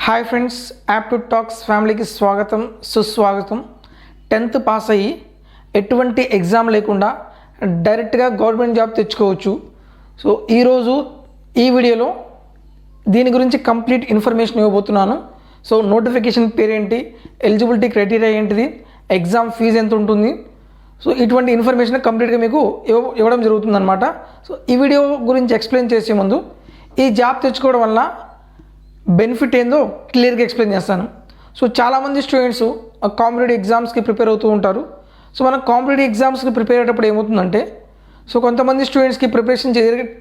Hi friends, aptitude talks ఫ్యామిలీకి స్వాగతం సుస్వాగతం. 10th పాస్ అయ్యి ఎటువంటి ఎగ్జామ్ లేకుండా డైరెక్ట్గా గవర్నమెంట్ జాబ్ తెచ్చుకోవచ్చు. సో ఈరోజు ఈ వీడియోలో దీని గురించి కంప్లీట్ ఇన్ఫర్మేషన్ ఇవ్వబోతున్నాను. సో నోటిఫికేషన్ పేరేంటి, ఎలిజిబిలిటీ క్రైటీరియా ఏంటిది, ఎగ్జామ్ ఫీజు ఎంత ఉంటుంది, సో ఇటువంటి ఇన్ఫర్మేషన్ కంప్లీట్గా మీకు ఇవ్వడం జరుగుతుందన్నమాట. సో ఈ వీడియో గురించి ఎక్స్ప్లెయిన్ చేసే ముందు ఈ జాబ్ తెచ్చుకోవడం వల్ల బెనిఫిట్ ఏందో క్లియర్గా ఎక్స్ప్లెయిన్ చేస్తాను. సో చాలామంది స్టూడెంట్స్ కాంపిటేటివ్ ఎగ్జామ్స్కి ప్రిపేర్ అవుతూ ఉంటారు. సో మనం కాంపిటేటివ్ ఎగ్జామ్స్కి ప్రిపేర్ అయ్యేటప్పుడు ఏమవుతుందంటే, సో కొంతమంది స్టూడెంట్స్కి ప్రిపరేషన్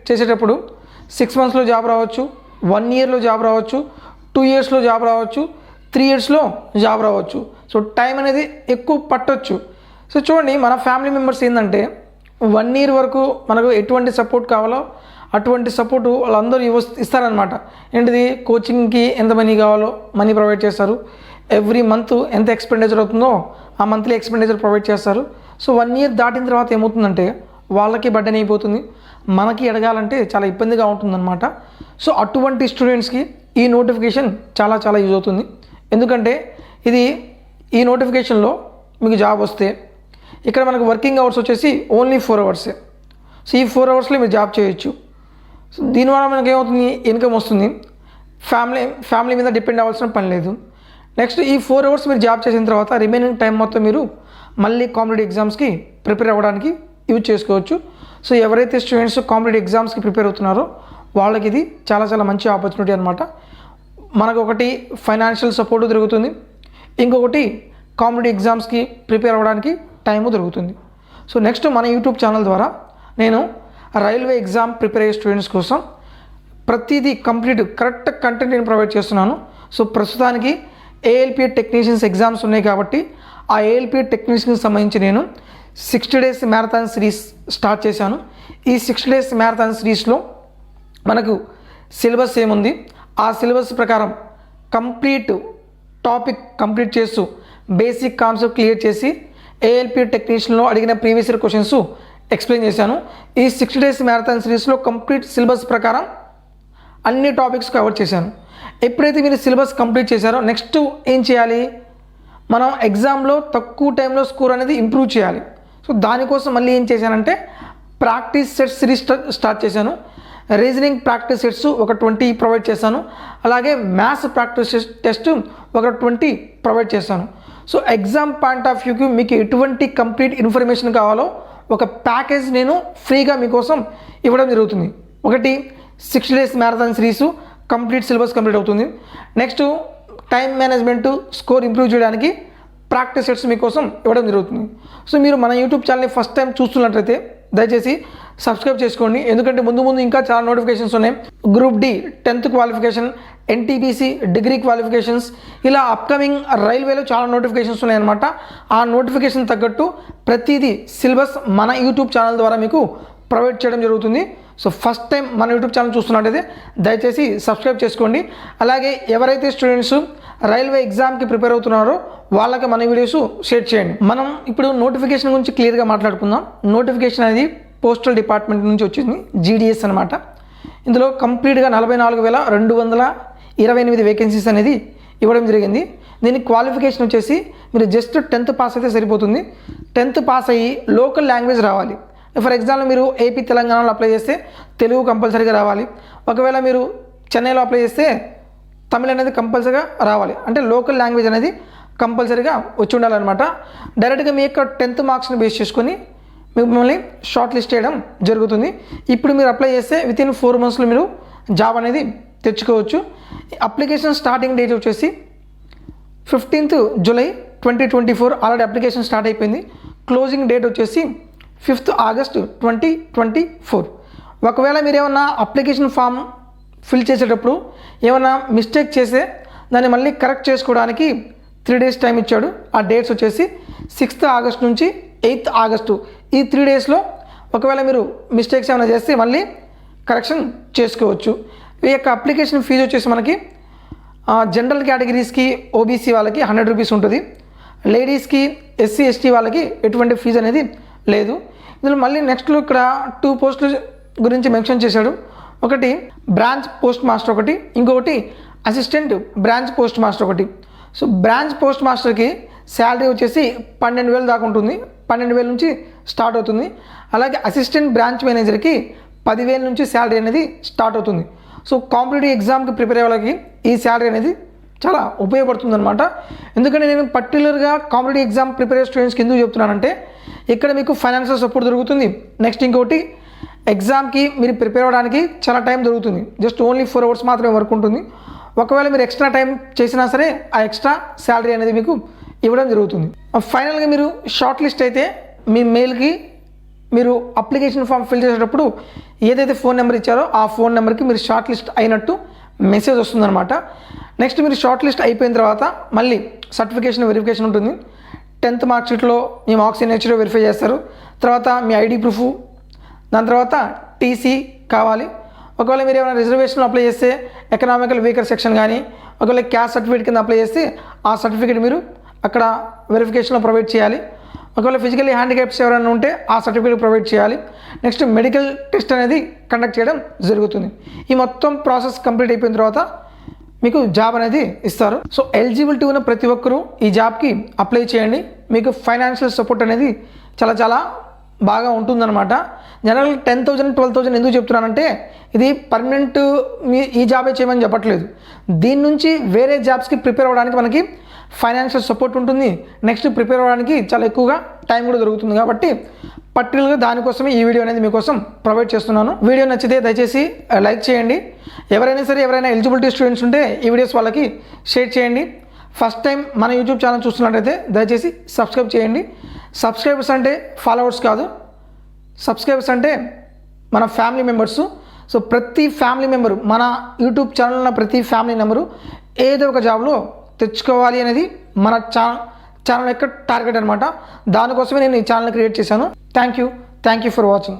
చేసేటప్పుడు 6 monthsలో జాబ్ రావచ్చు, 1 yearలో జాబ్ రావచ్చు, 2 yearsలో జాబ్ రావచ్చు, 3 yearsలో జాబ్ రావచ్చు. సో టైం అనేది ఎక్కువ పట్టొచ్చు. సో చూడండి, మన ఫ్యామిలీ మెంబర్స్ ఏంటంటే 1 year వరకు మనకు ఎటువంటి సపోర్ట్ కావాలో అటువంటి సపోర్టు వాళ్ళందరూ ఇస్తారనమాట. ఏంటిది, కోచింగ్కి ఎంత మనీ కావాలో మనీ ప్రొవైడ్ చేస్తారు. ఎవ్రీ మంత్ ఎంత ఎక్స్పెండిచర్ అవుతుందో ఆ మంత్లీ ఎక్స్పెండిచర్ ప్రొవైడ్ చేస్తారు. సో 1 year దాటిన తర్వాత ఏమవుతుందంటే వాళ్ళకి బడ్డెన్ అయిపోతుంది, మనకి ఎడగాలంటే చాలా ఇబ్బందిగా ఉంటుందన్నమాట. సో అటువంటి స్టూడెంట్స్కి ఈ నోటిఫికేషన్ చాలా చాలా యూజ్ అవుతుంది. ఎందుకంటే ఈ నోటిఫికేషన్లో మీకు జాబ్ వస్తే ఇక్కడ మనకు వర్కింగ్ అవర్స్ వచ్చేసి ఓన్లీ 4 hours. సో ఈ 4 hours మీరు జాబ్ చేయొచ్చు. సో దీనివల్ల మనకి ఏమవుతుంది, ఇన్కమ్ వస్తుంది, ఫ్యామిలీ మీద డిపెండ్ అవ్వాల్సిన పని లేదు. నెక్స్ట్ ఈ 4 hours మీరు జాబ్ చేసిన తర్వాత రిమైనింగ్ టైం మొత్తం మీరు మళ్ళీ కాంపిటేటివ్ ఎగ్జామ్స్కి ప్రిపేర్ అవ్వడానికి యూజ్ చేసుకోవచ్చు. సో ఎవరైతే స్టూడెంట్స్ కాంపిటేటివ్ ఎగ్జామ్స్కి ప్రిపేర్ అవుతున్నారో వాళ్ళకి ఇది చాలా చాలా మంచి ఆపర్చునిటీ అనమాట. మనకు ఒకటి ఫైనాన్షియల్ సపోర్టు దొరుకుతుంది, ఇంకొకటి కాంపిటేటివ్ ఎగ్జామ్స్కి ప్రిపేర్ అవ్వడానికి టైము దొరుకుతుంది. సో నెక్స్ట్ మన యూట్యూబ్ ఛానల్ ద్వారా నేను రైల్వే ఎగ్జామ్ ప్రిపేర్ అయ్యే స్టూడెంట్స్ కోసం ప్రతిదీ కరెక్ట్ కంటెంట్ నేను ప్రొవైడ్ చేస్తున్నాను. సో ప్రస్తుతానికి ఏఎల్పి టెక్నీషియన్స్ ఎగ్జామ్స్ ఉన్నాయి కాబట్టి ఆ ఏఎల్పి టెక్నీషియన్కి సంబంధించి నేను 60 days మ్యారథాన్ సిరీస్ స్టార్ట్ చేశాను. ఈ 60 days మ్యారథాన్ సిరీస్లో మనకు సిలబస్ ఏముంది, ఆ సిలబస్ ప్రకారం టాపిక్ కంప్లీట్ చేస్తూ బేసిక్ కాన్సెప్ట్ క్లియర్ చేసి ఏఎల్పి టెక్నీషియన్లో అడిగిన ప్రీవియస్ ఇయర్ క్వశ్చన్స్ ఎక్స్ప్లెయిన్ చేశాను. ఈ 60 days మ్యారథాన్ సిరీస్లో కంప్లీట్ సిలబస్ ప్రకారం అన్ని టాపిక్స్ కవర్ చేశాను. ఎప్పుడైతే మీరు సిలబస్ కంప్లీట్ చేశారో నెక్స్ట్ ఏం చేయాలి, మనం ఎగ్జామ్లో తక్కువ టైంలో స్కోర్ అనేది ఇంప్రూవ్ చేయాలి. సో దానికోసం మళ్ళీ ఏం చేశానంటే ప్రాక్టీస్ సెట్స్ సిరీస్ స్టార్ట్ చేశాను. రీజనింగ్ ప్రాక్టీస్ సెట్స్ ఒక 20 ప్రొవైడ్ చేశాను. అలాగే మ్యాథ్స్ ప్రాక్టీస్ టెస్ట్ ఒక 20 ప్రొవైడ్ చేశాను. సో ఎగ్జామ్ పాయింట్ ఆఫ్ వ్యూకి మీకు ఎటువంటి కంప్లీట్ ఇన్ఫర్మేషన్ కావాలో ఒక ప్యాకేజ్ నేను ఫ్రీగా మీకోసం ఇవ్వడం జరుగుతుంది. ఒకటి 60 days marathon series complete syllabus complete అవుతుంది. Next time management score improve చేయడానికి ప్రాక్టీస్ సెట్స్ మీకోసం ఇవ్వడం జరుగుతుంది. సో మీరు మన యూట్యూబ్ ఛానల్ని ఫస్ట్ టైం చూస్తున్నట్లయితే దయచేసి సబ్స్క్రైబ్ చేసుకోండి. ఎందుకంటే ముందు ఇంకా చాలా నోటిఫికేషన్స్ ఉన్నాయి. Group D 10th qualification, NTPC degree qualifications, ఇలా అప్కమింగ్ రైల్వేలో చాలా నోటిఫికేషన్స్ ఉన్నాయన్నమాట. ఆ నోటిఫికేషన్ తగ్గట్టు ప్రతిదీ సిలబస్ మన యూట్యూబ్ ఛానల్ ద్వారా మీకు ప్రొవైడ్ చేయడం జరుగుతుంది. సో ఫస్ట్ టైం మన యూట్యూబ్ ఛానల్ చూస్తున్నట్టయితే దయచేసి సబ్స్క్రైబ్ చేసుకోండి. అలాగే ఎవరైతే స్టూడెంట్స్ రైల్వే ఎగ్జామ్కి ప్రిపేర్ అవుతున్నారో వాళ్ళకి మన వీడియోస్ షేర్ చేయండి. మనం ఇప్పుడు నోటిఫికేషన్ గురించి క్లియర్గా మాట్లాడుకుందాం. నోటిఫికేషన్ అనేది పోస్టల్ డిపార్ట్మెంట్ నుంచి వచ్చింది, జీడిఎస్ అనమాట. ఇందులో కంప్లీట్గా 44,228 వేకెన్సీస్ అనేది ఇవ్వడం జరిగింది. దీని క్వాలిఫికేషన్ వచ్చేసి మీరు జస్ట్ 10th పాస్ అయితే సరిపోతుంది. 10th పాస్ అయ్యి లోకల్ లాంగ్వేజ్ రావాలి. ఫర్ ఎగ్జాంపుల్ మీరు ఏపీ తెలంగాణలో అప్లై చేస్తే తెలుగు కంపల్సరీగా రావాలి. ఒకవేళ మీరు చెన్నైలో అప్లై చేస్తే తమిళ్ అనేది కంపల్సరీగా రావాలి. అంటే లోకల్ లాంగ్వేజ్ అనేది కంపల్సరీగా వచ్చి ఉండాలన్నమాట. డైరెక్ట్గా మీ యొక్క 10th మార్క్స్ని బేస్ చేసుకొని మిమ్మల్ని షార్ట్ లిస్ట్ చేయడం జరుగుతుంది. ఇప్పుడు మీరు అప్లై చేస్తే వితిన్ 4 monthsలో మీరు జాబ్ అనేది తెచ్చుకోవచ్చు. అప్లికేషన్ స్టార్టింగ్ డేట్ వచ్చేసి 15th July 2024 already application start అయిపోయింది. క్లోజింగ్ డేట్ వచ్చేసి 5th August 2024. ఒకవేళ మీరు ఏమన్నా అప్లికేషన్ ఫామ్ ఫిల్ చేసేటప్పుడు ఏమన్నా మిస్టేక్ చేస్తే దాన్ని మళ్ళీ కరెక్ట్ చేసుకోవడానికి 3 days టైం ఇచ్చాడు. ఆ డేట్స్ వచ్చేసి 6th August నుంచి 8th August. ఈ 3 daysలో ఒకవేళ మీరు మిస్టేక్స్ ఏమైనా చేస్తే మళ్ళీ కరెక్షన్ చేసుకోవచ్చు. ఈ యొక్క అప్లికేషన్ ఫీజు వచ్చేసి మనకి జనరల్ కేటగిరీస్కి ఓబీసీ వాళ్ళకి 100 rupees ఉంటుంది. లేడీస్కి ఎస్సీ ఎస్టీ వాళ్ళకి ఎటువంటి ఫీజు అనేది లేదు. ఇందులో మళ్ళీ నెక్స్ట్లో ఇక్కడ 2 పోస్టులు గురించి మెన్షన్ చేశాడు. ఒకటి బ్రాంచ్ పోస్ట్ మాస్టర్ ఒకటి, ఇంకొకటి అసిస్టెంట్ బ్రాంచ్ పోస్ట్ మాస్టర్ ఒకటి. సో బ్రాంచ్ పోస్ట్ మాస్టర్కి శాలరీ వచ్చేసి 12,000 దాకా ఉంటుంది, 12,000 నుంచి స్టార్ట్ అవుతుంది. అలాగే అసిస్టెంట్ బ్రాంచ్ మేనేజర్కి 10,000 నుంచి శాలరీ అనేది స్టార్ట్ అవుతుంది. సో కాంపిటేటివ్ ఎగ్జామ్కి ప్రిపేర్ అయ్యే వాళ్ళకి ఈ శాలరీ అనేది చాలా ఉపయోగపడుతుంది అనమాట. ఎందుకంటే నేను పర్టికులర్గా కాంపిటేటివ్ ఎగ్జామ్ ప్రిపేర్ అయ్యే స్టూడెంట్స్కి ఎందుకు చెప్తున్నానంటే ఇక్కడ మీకు ఫైనాన్షియల్ సపోర్ట్ దొరుకుతుంది. నెక్స్ట్ ఇంకోటి ఎగ్జామ్కి మీరు ప్రిపేర్ అవ్వడానికి చాలా టైం దొరుకుతుంది. జస్ట్ ఓన్లీ 4 hours మాత్రమే వర్క్ ఉంటుంది. ఒకవేళ మీరు ఎక్స్ట్రా టైం చేసినా సరే ఆ ఎక్స్ట్రా శాలరీ అనేది మీకు ఇవ్వడం జరుగుతుంది. ఫైనల్గా మీరు షార్ట్ లిస్ట్ అయితే మీ మెయిల్కి మీరు అప్లికేషన్ ఫామ్ ఫిల్ చేసేటప్పుడు ఏదైతే ఫోన్ నెంబర్ ఇచ్చారో ఆ ఫోన్ నెంబర్కి మీరు షార్ట్ లిస్ట్ అయినట్టు మెసేజ్ వస్తుందన్నమాట. నెక్స్ట్ మీరు షార్ట్ లిస్ట్ అయిపోయిన తర్వాత మళ్ళీ సర్టిఫికేషన్ వెరిఫికేషన్ ఉంటుంది. 10th మార్క్ షీట్లో మీ మార్క్స్ సిగ్నేచర్ వెరిఫై చేస్తారు. తర్వాత మీ ఐడి ప్రూఫ్, దాని తర్వాత టీసీ కావాలి. ఒకవేళ మీరు ఏమైనా రిజర్వేషన్లో అప్లై చేస్తే ఎకనామికల్ వీకర్ సెక్షన్ కానీ ఒకవేళ క్యాస్ట్ సర్టిఫికేట్ కింద అప్లై చేస్తే ఆ సర్టిఫికేట్ మీరు అక్కడ వెరిఫికేషన్లో ప్రొవైడ్ చేయాలి. ఒకవేళ ఫిజికల్లీ హ్యాండిక్యాప్స్ ఎవరైనా ఉంటే ఆ సర్టిఫికేట్ ప్రొవైడ్ చేయాలి. నెక్స్ట్ మెడికల్ టెస్ట్ అనేది కండక్ట్ చేయడం జరుగుతుంది. ఈ మొత్తం ప్రాసెస్ కంప్లీట్ అయిపోయిన తర్వాత మీకు జాబ్ అనేది ఇస్తారు. సో ఎలిజిబిలిటీ ఉన్న ప్రతి ఒక్కరూ ఈ జాబ్కి అప్లై చేయండి. మీకు ఫైనాన్షియల్ సపోర్ట్ అనేది చాలా బాగా ఉంటుందన్నమాట. జనరల్గా 10,000 12,000 ఎందుకు చెప్తున్నానంటే ఇది పర్మనెంట్ ఈ జాబే చేయమని చెప్పట్లేదు. దీని నుంచి వేరే జాబ్స్కి ప్రిపేర్ అవ్వడానికి మనకి ఫైనాన్షియల్ సపోర్ట్ ఉంటుంది. నెక్స్ట్ ప్రిపేర్ అవ్వడానికి చాలా ఎక్కువగా టైం కూడా దొరుకుతుంది. కాబట్టి పర్టికులర్గా దానికోసమే ఈ వీడియో అనేది మీకోసం ప్రొవైడ్ చేస్తున్నాను. వీడియో నచ్చితే దయచేసి లైక్ చేయండి. ఎవరైనా ఎలిజిబిలిటీ స్టూడెంట్స్ ఉంటే ఈ వీడియోస్ వాళ్ళకి షేర్ చేయండి. ఫస్ట్ టైం మన యూట్యూబ్ ఛానల్ చూస్తున్నట్టయితే దయచేసి సబ్స్క్రైబ్ చేయండి. సబ్స్క్రైబర్స్ అంటే ఫాలోవర్స్ కాదు, సబ్స్క్రైబర్స్ అంటే మన ఫ్యామిలీ మెంబర్స్. సో ప్రతి ఫ్యామిలీ మెంబరు మన యూట్యూబ్ ఛానల్ ఉన్న ప్రతి ఫ్యామిలీ మెంబరు ఏదో ఒక జాబ్లో తెచ్చుకోవాలి అనేది మన ఛానల్ యొక్క టార్గెట్ అనమాట. దానికోసమే నేను ఈ ఛానల్ క్రియేట్ చేశాను. Thank you for watching.